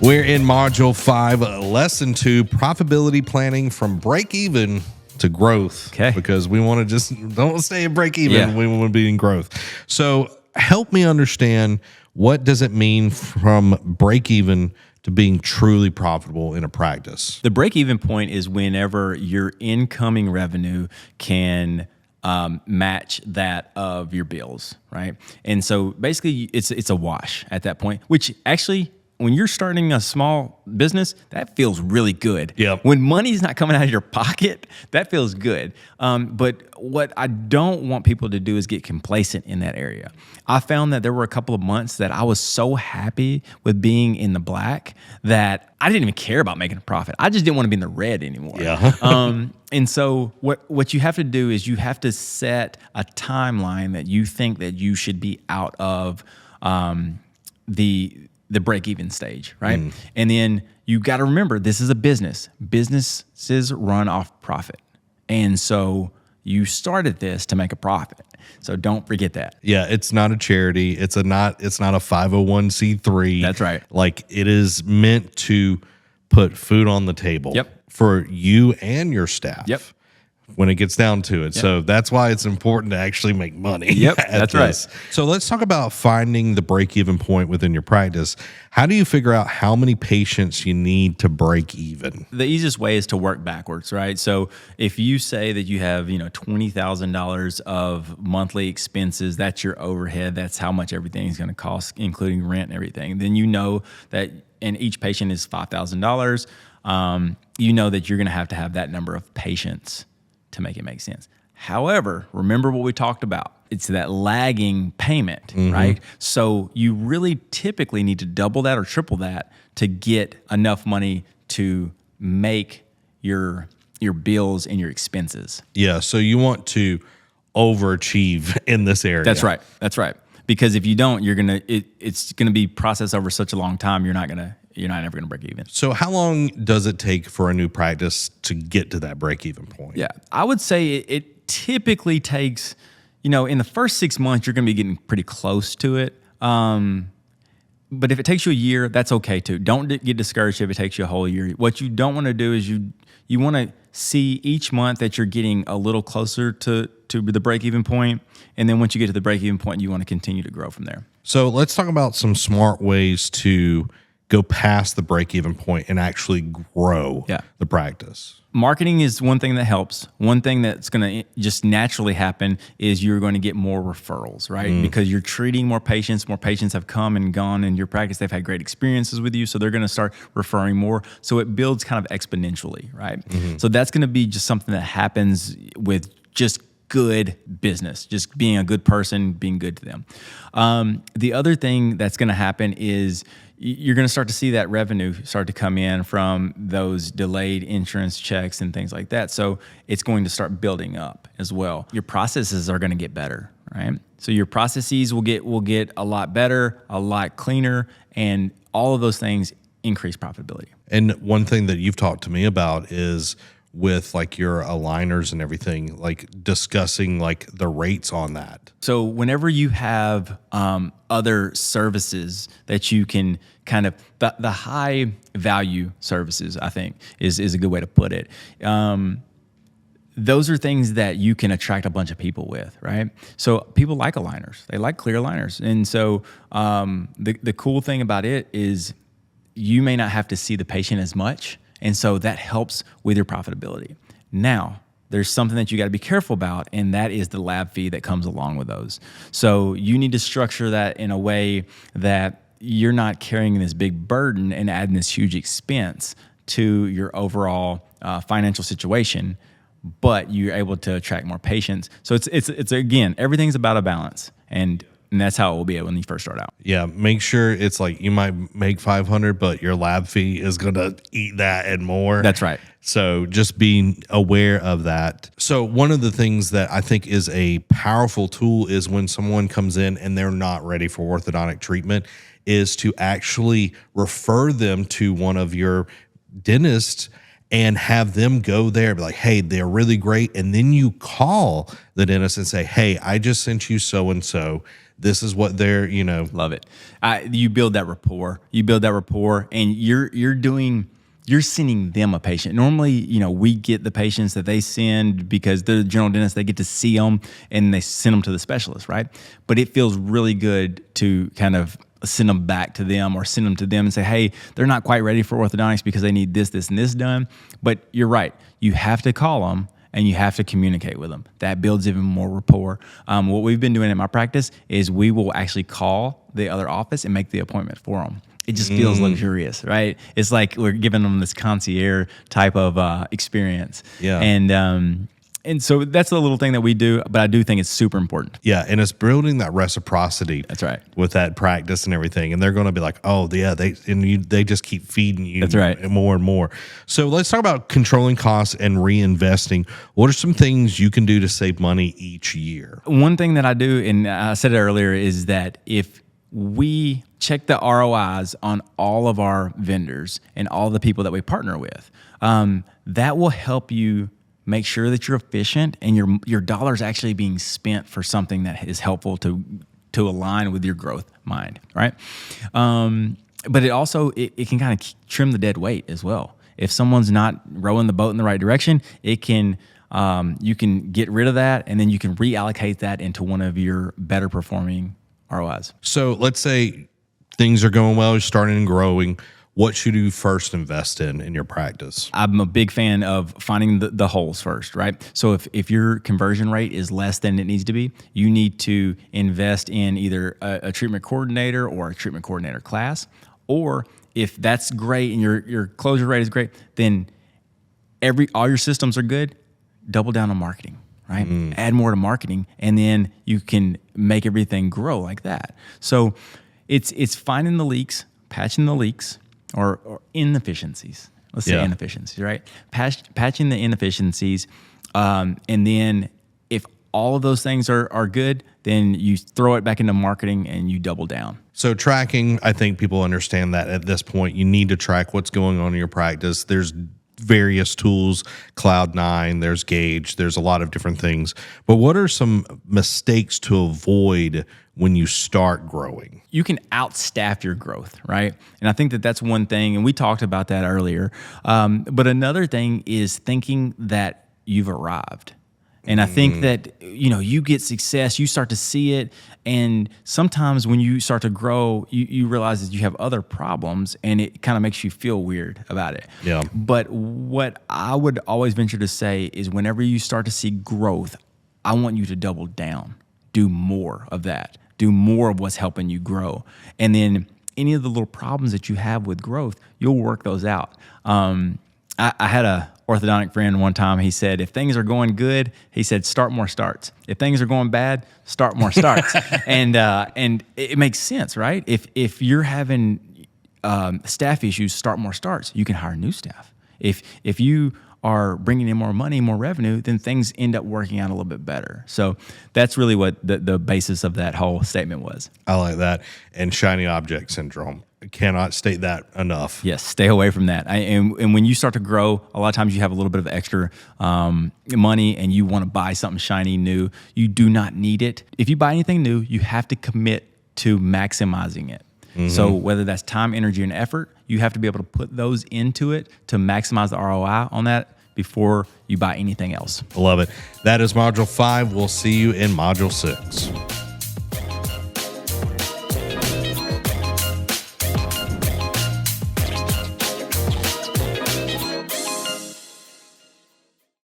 We're in Module 5, Lesson 2, Profitability Planning from Break Even to Growth. Okay. Because we want to just don't stay at break even. Yeah. We want to be in growth. So help me understand, what does it mean from break even to being truly profitable in a practice? The break-even point is whenever your incoming revenue can match that of your bills, right? And so basically, it's a wash at that point, which actually, when you're starting a small business, that feels really good. Yep. When money's not coming out of your pocket, that feels good. But what I don't want people to do is get complacent in that area. I found that there were a couple of months that I was so happy with being in the black that I didn't even care about making a profit. I just didn't want to be in the red anymore. Yeah. And so what you have to do is you have to set a timeline that you think that you should be out of the break-even stage, right? And then you got to remember, this is a business. Businesses run off profit. And so you started this to make a profit. So don't forget that. Yeah, it's not a charity. It's not a 501c3. That's right. Like, it is meant to put food on the table. Yep. For you and your staff. Yep. When it gets down to it. Yep. So that's why it's important to actually make money. Yep, at that's this. right. So let's talk about finding the break-even point within your practice. How do you figure out how many patients you need to break even? The easiest way is to work backwards, right? So if you say that you have, $20,000 of monthly expenses, that's your overhead, that's how much everything's going to cost, including rent and everything. Then you know that, and each patient is $5,000. You know that you're going to have that number of patients to make it make sense. However, remember what we talked about. It's that lagging payment, right? So you really typically need to double that or triple that to get enough money to make your bills and your expenses. Yeah, so you want to overachieve in this area. That's right. That's right. Because if you don't, it's gonna be processed over such a long time. You're not ever gonna break even. So how long does it take for a new practice to get to that break-even point? Yeah, I would say it typically takes, in the first 6 months, you're going to be getting pretty close to it. But if it takes you a year, that's okay too. Don't get discouraged if it takes you a whole year. What you don't want to do is you want to see each month that you're getting a little closer to the break-even point. And then once you get to the break-even point, you want to continue to grow from there. So let's talk about some smart ways to go past the break-even point and actually grow the practice. Marketing is one thing that helps. One thing that's going to just naturally happen is you're going to get more referrals, right? Because you're treating more patients. More patients have come and gone in your practice. They've had great experiences with you, so they're going to start referring more. So it builds kind of exponentially, right? So that's going to be just something that happens with just good business, just being a good person, being good to them. The other thing that's going to happen is you're going to start to see that revenue start to come in from those delayed insurance checks and things like that. So it's going to start building up as well. Your processes are going to get better, right? So your processes will get a lot better, a lot cleaner, and all of those things increase profitability. And one thing that you've talked to me about is with like your aligners and everything, like discussing like the rates on that. So whenever you have other services that you can kind of, the high value services, I think is a good way to put it. Those are things that you can attract a bunch of people with, right? So people like aligners, they like clear aligners. And so the cool thing about it is you may not have to see the patient as much. And so that helps with your profitability. Now, there's something that you got to be careful about, and that is the lab fee that comes along with those. So you need to structure that in a way that you're not carrying this big burden and adding this huge expense to your overall financial situation, but you're able to attract more patients. So it's again, everything's about a balance, and that's how it will be when you first start out. Yeah, make sure it's like you might make $500, but your lab fee is going to eat that and more. That's right. So just being aware of that. So one of the things that I think is a powerful tool is when someone comes in and they're not ready for orthodontic treatment, is to actually refer them to one of your dentists and have them go there, be like, hey, they're really great. And then you call the dentist and say, hey, I just sent you so-and-so. This is what they're, Love it. You build that rapport. And you're sending them a patient. Normally, we get the patients that they send because they're the general dentist. They get to see them and they send them to the specialist, right? But it feels really good to kind of send them back to them or send them to them and say, hey, they're not quite ready for orthodontics because they need this, this, and this done. But you're right. You have to call them and you have to communicate with them. That builds even more rapport. What we've been doing in my practice is we will actually call the other office and make the appointment for them. It just feels luxurious, right? It's like we're giving them this concierge type of experience. Yeah. And so that's a little thing that we do, but I do think it's super important. Yeah, and it's building that reciprocity. That's right. With that practice and everything, and they're going to be like, "Oh, yeah," they just keep feeding you. That's right. More and more. So let's talk about controlling costs and reinvesting. What are some things you can do to save money each year? One thing that I do, and I said it earlier, is that if we check the ROIs on all of our vendors and all the people that we partner with, that will help you make sure that you're efficient and your dollar's actually being spent for something that is helpful to align with your growth mind, right? But it also it can kind of trim the dead weight as well. If someone's not rowing the boat in the right direction, it can you can get rid of that and then you can reallocate that into one of your better performing ROIs. So let's say things are going well, you're starting and growing. What should you first invest in your practice? I'm a big fan of finding the holes first, right? So if your conversion rate is less than it needs to be, you need to invest in either a treatment coordinator or a treatment coordinator class. Or if that's great and your closure rate is great, then all your systems are good, double down on marketing, right? Add more to marketing, and then you can make everything grow like that. So it's finding the leaks, patching the leaks, or inefficiencies. Let's say inefficiencies, right? Patching the inefficiencies, and then if all of those things are good, then you throw it back into marketing and you double down. So tracking, I think people understand that at this point. You need to track what's going on in your practice. There's various tools, Cloud9, there's Gauge, there's a lot of different things. But what are some mistakes to avoid when you start growing? You can outstaff your growth, right? And I think that that's one thing, and we talked about that earlier. But another thing is thinking that you've arrived. And I think that, you get success, you start to see it. And sometimes when you start to grow, you realize that you have other problems and it kind of makes you feel weird about it. Yeah. But what I would always venture to say is whenever you start to see growth, I want you to double down, do more of that, do more of what's helping you grow. And then any of the little problems that you have with growth, you'll work those out. I had a orthodontic friend one time. He said, if things are going good, he said, start more starts. If things are going bad, start more starts. and it makes sense, right? If you're having staff issues, start more starts. You can hire new staff. If you are bringing in more money, more revenue, then things end up working out a little bit better. So that's really what the basis of that whole statement was. I like that. And shiny object syndrome. I cannot state that enough. Yes, stay away from that. And when you start to grow, a lot of times you have a little bit of extra money and you want to buy something shiny, new. You do not need it. If you buy anything new, you have to commit to maximizing it. So whether that's time, energy, and effort, you have to be able to put those into it to maximize the ROI on that before you buy anything else. I love it. That is Module 5. We'll see you in Module 6.